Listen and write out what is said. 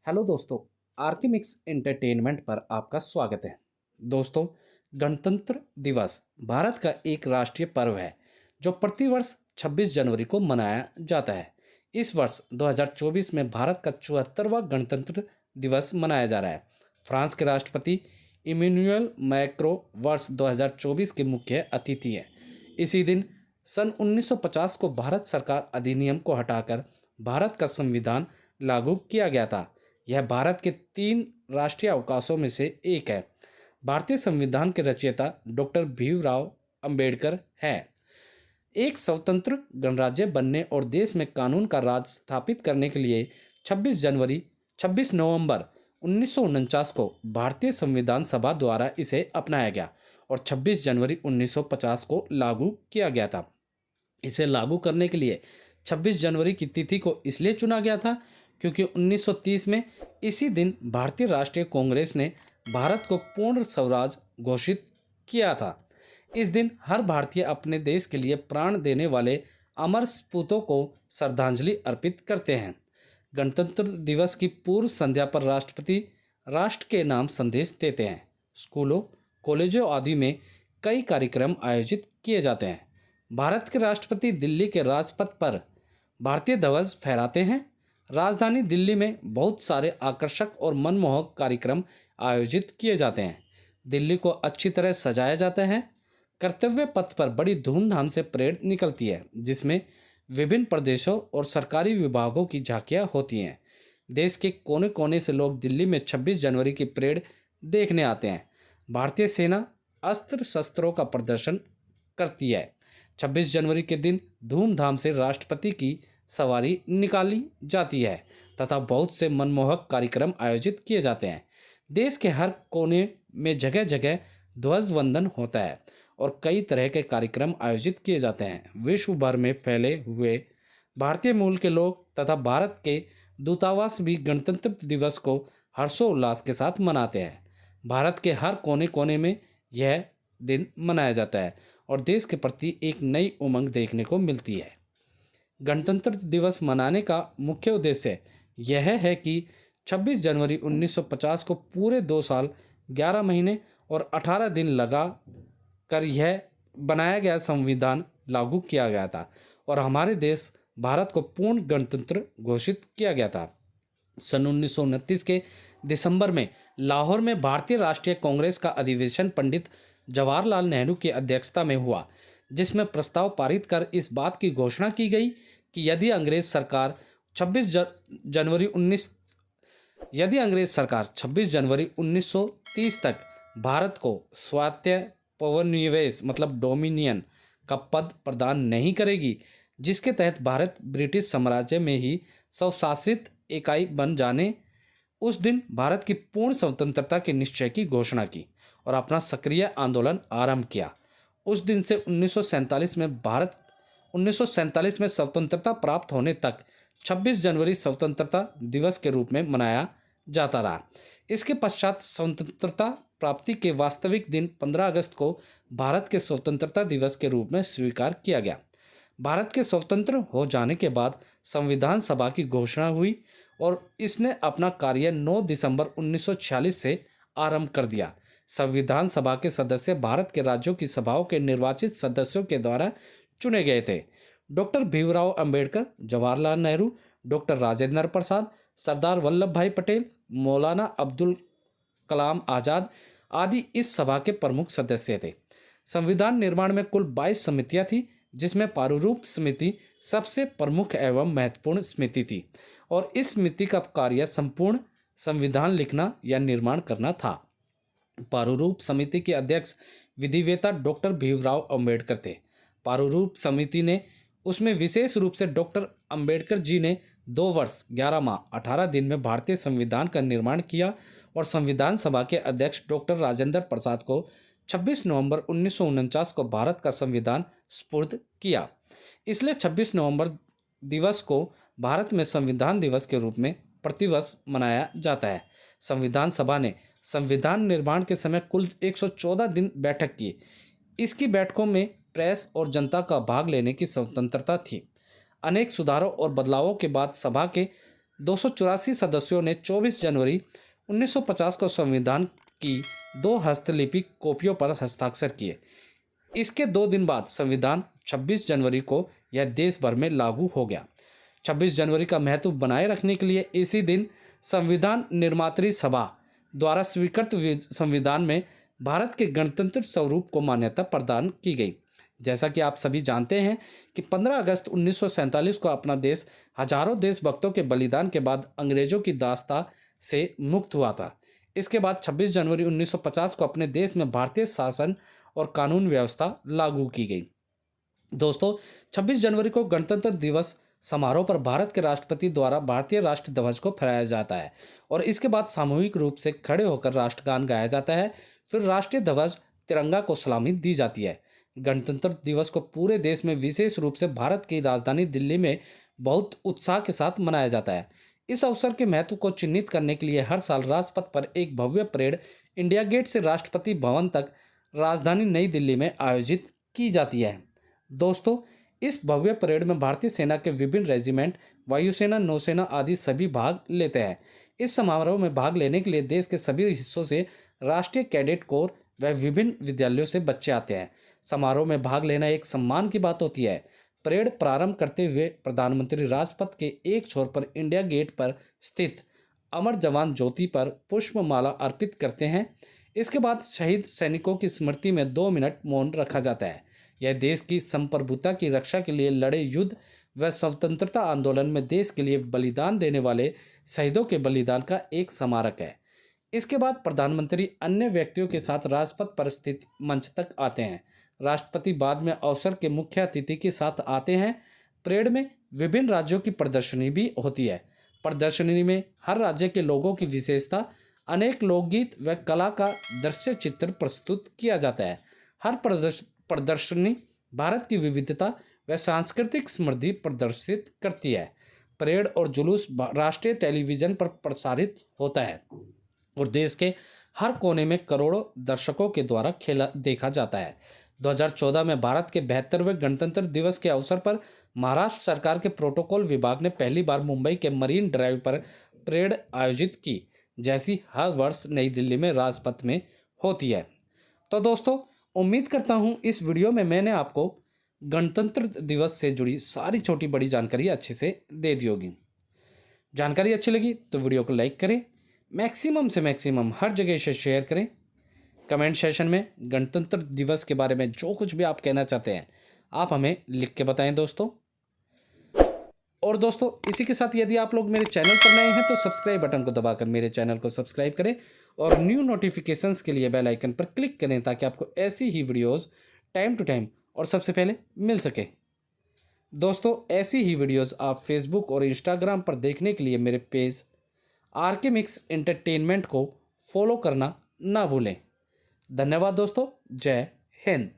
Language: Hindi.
हेलो दोस्तों, आरके मिक्स एंटरटेनमेंट पर आपका स्वागत है। दोस्तों, गणतंत्र दिवस भारत का एक राष्ट्रीय पर्व है जो प्रतिवर्ष 26 जनवरी को मनाया जाता है। इस वर्ष 2024 में भारत का 74वां गणतंत्र दिवस मनाया जा रहा है। फ्रांस के राष्ट्रपति इमैनुअल मैक्रो वर्ष 2024 के मुख्य अतिथि हैं। इसी दिन सन 1950 को भारत सरकार अधिनियम को हटाकर भारत का संविधान लागू किया गया था। यह भारत के 3 राष्ट्रीय अवकाशों में से एक है। भारतीय संविधान के रचयिता डॉक्टर भीमराव अंबेडकर हैं। एक स्वतंत्र गणराज्य बनने और देश में कानून का राज स्थापित करने के लिए 26 नवंबर 1949 को भारतीय संविधान सभा द्वारा इसे अपनाया गया और 26 जनवरी 1950 को लागू किया गया था। इसे लागू करने के लिए 26 जनवरी की तिथि को इसलिए चुना गया था क्योंकि 1930 में इसी दिन भारतीय राष्ट्रीय कांग्रेस ने भारत को पूर्ण स्वराज घोषित किया था। इस दिन हर भारतीय अपने देश के लिए प्राण देने वाले अमर सपूतों को श्रद्धांजलि अर्पित करते हैं। गणतंत्र दिवस की पूर्व संध्या पर राष्ट्रपति राष्ट्र के नाम संदेश देते हैं। स्कूलों, कॉलेजों आदि में कई कार्यक्रम आयोजित किए जाते हैं। भारत के राष्ट्रपति दिल्ली के राजपथ पर भारतीय ध्वज फहराते हैं। राजधानी दिल्ली में बहुत सारे आकर्षक और मनमोहक कार्यक्रम आयोजित किए जाते हैं। दिल्ली को अच्छी तरह सजाया जाता है। कर्तव्य पथ पर बड़ी धूमधाम से परेड निकलती है, जिसमें विभिन्न प्रदेशों और सरकारी विभागों की झांकियां होती हैं। देश के कोने कोने से लोग दिल्ली में 26 जनवरी की परेड देखने आते हैं। भारतीय सेना अस्त्र शस्त्रों का प्रदर्शन करती है। 26 जनवरी के दिन धूमधाम से राष्ट्रपति की सवारी निकाली जाती है तथा बहुत से मनमोहक कार्यक्रम आयोजित किए जाते हैं। देश के हर कोने में जगह जगह ध्वज वंदन होता है और कई तरह के कार्यक्रम आयोजित किए जाते हैं। विश्व भर में फैले हुए भारतीय मूल के लोग तथा भारत के दूतावास भी गणतंत्र दिवस को हर्षोल्लास के साथ मनाते हैं। भारत के हर कोने कोने में यह दिन मनाया जाता है और देश के प्रति एक नई उमंग देखने को मिलती है। गणतंत्र दिवस मनाने का मुख्य उद्देश्य यह है कि 26 जनवरी 1950 को पूरे 2 साल 11 महीने और 18 दिन लगा कर यह बनाया गया संविधान लागू किया गया था और हमारे देश भारत को पूर्ण गणतंत्र घोषित किया गया था। सन 1929 के दिसंबर में लाहौर में भारतीय राष्ट्रीय कांग्रेस का अधिवेशन पंडित जवाहरलाल नेहरू की अध्यक्षता में हुआ, जिसमें प्रस्ताव पारित कर इस बात की घोषणा की गई कि यदि अंग्रेज सरकार 26 जनवरी 1930 तक भारत को स्वायत्त उपनिवेश मतलब डोमिनियन का पद प्रदान नहीं करेगी, जिसके तहत भारत ब्रिटिश साम्राज्य में ही स्वशासित इकाई बन जाने, उस दिन भारत की पूर्ण स्वतंत्रता के निश्चय की घोषणा की और अपना सक्रिय आंदोलन आरंभ किया। उस दिन से 1947 में स्वतंत्रता प्राप्त होने तक 26 जनवरी स्वतंत्रता दिवस के रूप में मनाया जाता रहा। इसके पश्चात स्वतंत्रता प्राप्ति के वास्तविक दिन 15 अगस्त को भारत के स्वतंत्रता दिवस के रूप में स्वीकार किया गया। भारत के स्वतंत्र हो जाने के बाद संविधान सभा की घोषणा हुई और इसने अपना कार्य 9 दिसंबर 1946 से आरंभ कर दिया। संविधान सभा के सदस्य भारत के राज्यों की सभाओं के निर्वाचित सदस्यों के द्वारा चुने गए थे। डॉक्टर भीमराव अंबेडकर, जवाहरलाल नेहरू, डॉक्टर राजेंद्र प्रसाद, सरदार वल्लभ भाई पटेल, मौलाना अब्दुल कलाम आज़ाद आदि इस सभा के प्रमुख सदस्य थे। संविधान निर्माण में कुल 22 समितियां थीं, जिसमें प्रारूप समिति सबसे प्रमुख एवं महत्वपूर्ण समिति थी और इस समिति का कार्य संपूर्ण संविधान लिखना या निर्माण करना था। प्रारूप समिति के अध्यक्ष विधिवेत्ता डॉक्टर भीमराव अंबेडकर थे। प्रारूप समिति ने उसमें विशेष रूप से डॉक्टर अंबेडकर जी ने 2 वर्ष 11 माह 18 दिन में भारतीय संविधान का निर्माण किया और संविधान सभा के अध्यक्ष डॉक्टर राजेंद्र प्रसाद को 26 नवंबर 1949 को भारत का संविधान सुपुर्द किया। इसलिए 26 नवंबर दिवस को भारत में संविधान दिवस के रूप में प्रतिवर्ष मनाया जाता है। संविधान सभा ने संविधान निर्माण के समय कुल 114 दिन बैठक की। इसकी बैठकों में प्रेस और जनता का भाग लेने की स्वतंत्रता थी। अनेक सुधारों और बदलावों के बाद सभा के 284 सदस्यों ने 24 जनवरी 1950 को संविधान की 2 हस्तलिपि कॉपियों पर हस्ताक्षर किए। इसके 2 दिन बाद संविधान 26 जनवरी को यह देश भर में लागू हो गया। 26 जनवरी का महत्व बनाए रखने के लिए इसी दिन संविधान निर्मात्री सभा द्वारा स्वीकृत संविधान में भारत के गणतंत्र स्वरूप को मान्यता प्रदान की गई। जैसा कि आप सभी जानते हैं कि 15 अगस्त 1947 को अपना देश हजारों देशभक्तों के बलिदान के बाद अंग्रेजों की दास्ता से मुक्त हुआ था। इसके बाद 26 जनवरी 1950 को अपने देश में भारतीय शासन और कानून व्यवस्था लागू की गई। दोस्तों, 26 जनवरी को गणतंत्र दिवस समारोह पर भारत के राष्ट्रपति द्वारा भारतीय राष्ट्र ध्वज को फहराया जाता है और इसके बाद सामूहिक रूप से खड़े होकर राष्ट्रगान गाया जाता है। फिर राष्ट्रीय ध्वज तिरंगा को सलामी दी जाती है। गणतंत्र दिवस को पूरे देश में विशेष रूप से भारत की राजधानी दिल्ली में बहुत उत्साह के साथ मनाया जाता है। इस अवसर के महत्व को चिन्हित करने के लिए हर साल राजपथ पर एक भव्य परेड इंडिया गेट से राष्ट्रपति भवन तक राजधानी नई दिल्ली में आयोजित की जाती है। दोस्तों, इस भव्य परेड में भारतीय सेना के विभिन्न रेजिमेंट, वायुसेना, नौसेना आदि सभी भाग लेते हैं। इस समारोह में भाग लेने के लिए देश के सभी हिस्सों से राष्ट्रीय कैडेट कोर व विभिन्न विद्यालयों से बच्चे आते हैं। समारोह में भाग लेना एक सम्मान की बात होती है। परेड प्रारंभ करते हुए प्रधानमंत्री राजपथ के एक छोर पर इंडिया गेट पर स्थित अमर जवान ज्योति पर पुष्पमाला अर्पित करते हैं। इसके बाद शहीद सैनिकों की स्मृति में 2 मिनट मौन रखा जाता है। यह देश की संप्रभुता की रक्षा के लिए लड़े युद्ध व स्वतंत्रता आंदोलन में देश के लिए बलिदान देने वाले शहीदों के बलिदान का एक स्मारक है। इसके बाद प्रधानमंत्री अन्य व्यक्तियों के साथ राजपथ पर स्थित मंच तक आते हैं। राष्ट्रपति बाद में अवसर के मुख्य अतिथि के साथ आते हैं। परेड में विभिन्न राज्यों की प्रदर्शनी भी होती है। प्रदर्शनी में हर राज्य के लोगों की विशेषता, अनेक लोकगीत व कला का दृश्य चित्र प्रस्तुत किया जाता है। हर प्रदर्शनी भारत की विविधता व सांस्कृतिक समृद्धि प्रदर्शित करती है। परेड और जुलूस राष्ट्रीय टेलीविजन पर प्रसारित होता है और देश के हर कोने में करोड़ों दर्शकों के द्वारा देखा जाता है। 2014 में भारत के 72वें गणतंत्र दिवस के अवसर पर महाराष्ट्र सरकार के प्रोटोकॉल विभाग ने पहली बार मुंबई के मरीन ड्राइव पर परेड आयोजित की, जैसी हर वर्ष नई दिल्ली में राजपथ में होती है। तो दोस्तों, उम्मीद करता हूं इस वीडियो में मैंने आपको गणतंत्र दिवस से जुड़ी सारी छोटी बड़ी जानकारी अच्छे से दे दी होगी। जानकारी अच्छी लगी तो वीडियो को लाइक करें, मैक्सिमम से मैक्सिमम हर जगह से शेयर करें। कमेंट सेशन में गणतंत्र दिवस के बारे में जो कुछ भी आप कहना चाहते हैं आप हमें लिख के बताएं दोस्तों। और दोस्तों, इसी के साथ यदि आप लोग मेरे चैनल पर नए हैं तो सब्सक्राइब बटन को दबाकर मेरे चैनल को सब्सक्राइब करें और न्यू नोटिफिकेशंस के लिए बेल आइकन पर क्लिक करें ताकि आपको ऐसी ही वीडियोस टाइम टू टाइम और सबसे पहले मिल सके। दोस्तों, ऐसी ही वीडियोस आप फेसबुक और इंस्टाग्राम पर देखने के लिए मेरे पेज आरके मिक्स एंटरटेनमेंट को फॉलो करना ना भूलें। धन्यवाद दोस्तों। जय हिंद।